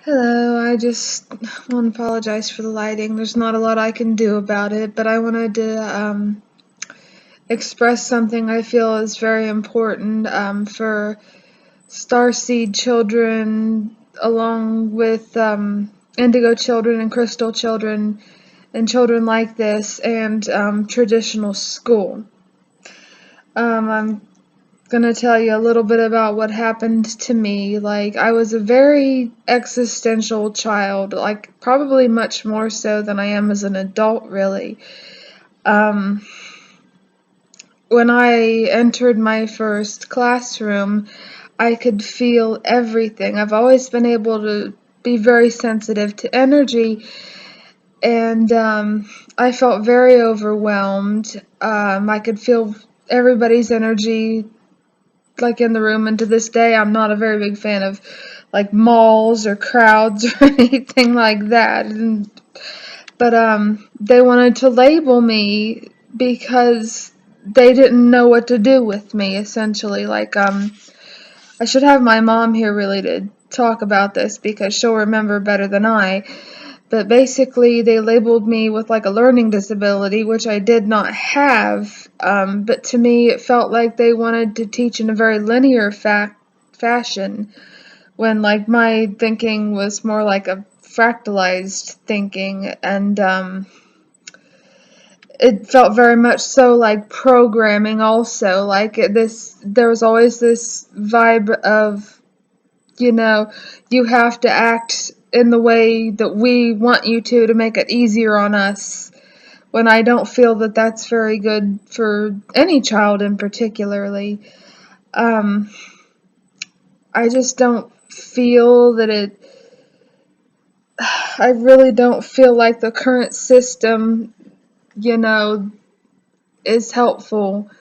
Hello, I just want to apologize for the lighting. There's not a lot I can do about it, but I wanted to express something I feel is very important for starseed children, along with indigo children and crystal children, and children like this, and traditional school. I'm gonna tell you a little bit about what happened to me. Like, I was a very existential child, like, probably much more so than I am as an adult, really. Um, when I entered my first classroom, I could feel everything. I've always been able to be very sensitive to energy, and I felt very overwhelmed. I could feel everybody's energy like in the room, and to this day I'm not a very big fan of like malls or crowds or anything like that. But they wanted to label me because they didn't know what to do with me, essentially. Like I should have my mom here really to talk about this because she'll remember better than I. But basically, they labeled me with like a learning disability, which I did not have. But to me, it felt like they wanted to teach in a very linear fashion, when like my thinking was more like a fractalized thinking, and it felt very much so like programming. Also, like there was always this vibe of, you know, you have to act in the way that we want you to make it easier on us, when I don't feel that that's very good for any child in particularly. Um, I just don't feel that I really don't feel like the current system, you know, is helpful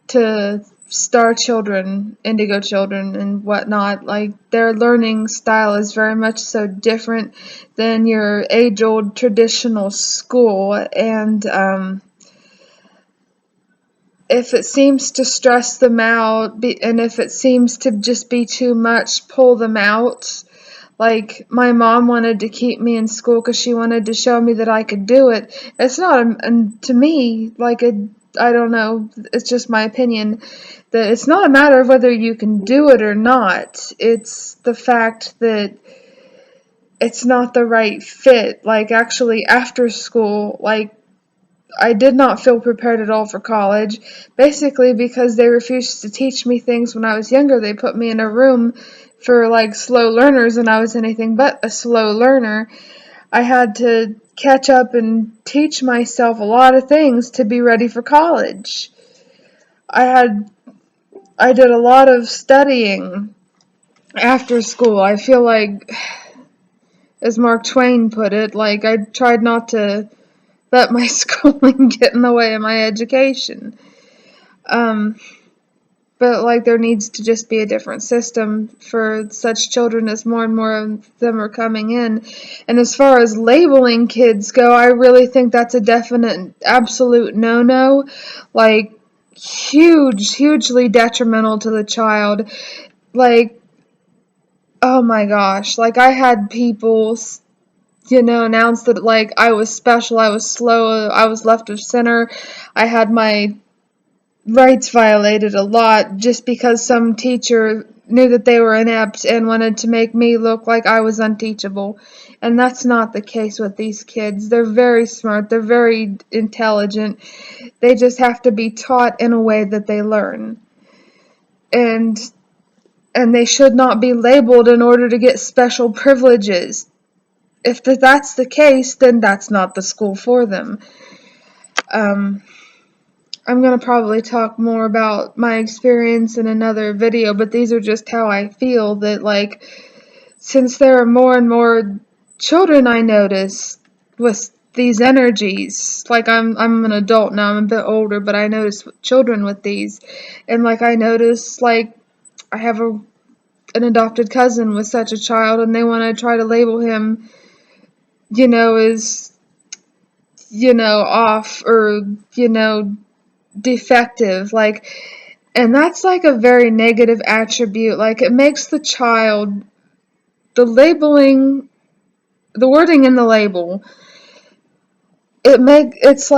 to star children, indigo children, and whatnot. Like, their learning style is very much so different than your age-old traditional school, and if it seems to stress them out, and if it seems to just be too much, pull them out. Like, my mom wanted to keep me in school because she wanted to show me that I could do it. It's not, and to me, like, I don't know, it's just my opinion, that it's not a matter of whether you can do it or not. It's the fact that it's not the right fit. Like, actually, after school, like, I did not feel prepared at all for college, basically because they refused to teach me things when I was younger. They put me in a room for like slow learners, and I was anything but a slow learner. I had to catch up and teach myself a lot of things to be ready for college. I had I did a lot of studying after school. I feel like, as Mark Twain put it, like, I tried not to let my schooling get in the way of my education. Um, but like, there needs to just be a different system for such children, as more and more of them are coming in. And as far as labeling kids go, I really think that's a definite, absolute no-no. Like, hugely detrimental to the child. Like, oh my gosh, like, I had people, announce that like I was special, I was slow, I was left of center, I had my rights violated a lot, just because some teacher knew that they were inept and wanted to make me look like I was unteachable. And that's not the case with these kids. They're very smart, they're very intelligent. They just have to be taught in a way that they learn. And they should not be labeled in order to get special privileges. If that's the case, then that's not the school for them. Um, I'm going to probably talk more about my experience in another video, but these are just how I feel. That, like, since there are more and more children I notice with these energies, like, I'm an adult now, I'm a bit older, but I notice children with these. And like, I notice, like, I have an adopted cousin with such a child, and they want to try to label him, as, off, or, defective. Like, and that's like a very negative attribute. Like, it makes the child the labeling, the wording in the label, it's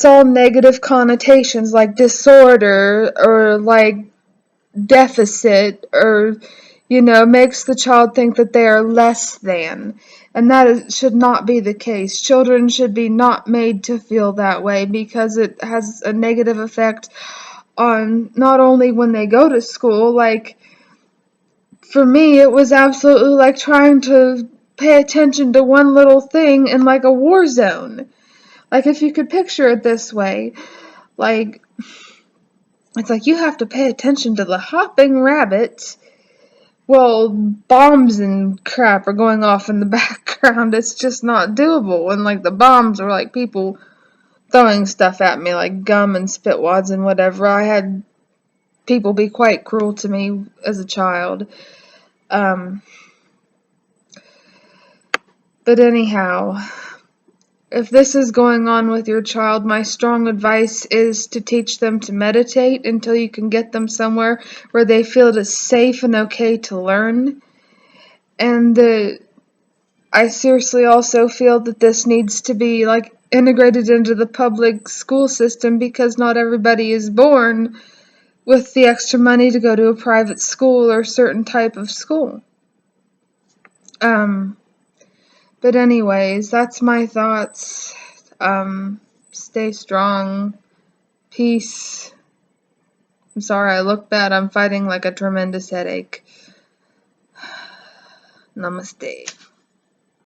all negative connotations, like disorder or like deficit, or makes the child think that they are less than, and should not be the case. Children should be not made to feel that way, because it has a negative effect on not only when they go to school. Like, for me, it was absolutely like trying to pay attention to one little thing in like a war zone. Like, if you could picture it this way, like, it's like you have to pay attention to the hopping rabbit. Well, bombs and crap are going off in the background. It's just not doable. And like the bombs were like people throwing stuff at me, like gum and spitwads and whatever. I had people be quite cruel to me as a child. But anyhow, if this is going on with your child, my strong advice is to teach them to meditate until you can get them somewhere where they feel it is safe and okay to learn. And I seriously also feel that this needs to be like integrated into the public school system, because not everybody is born with the extra money to go to a private school or a certain type of school. But anyways, that's my thoughts. Stay strong. Peace. I'm sorry I look bad. I'm fighting like a tremendous headache. Namaste.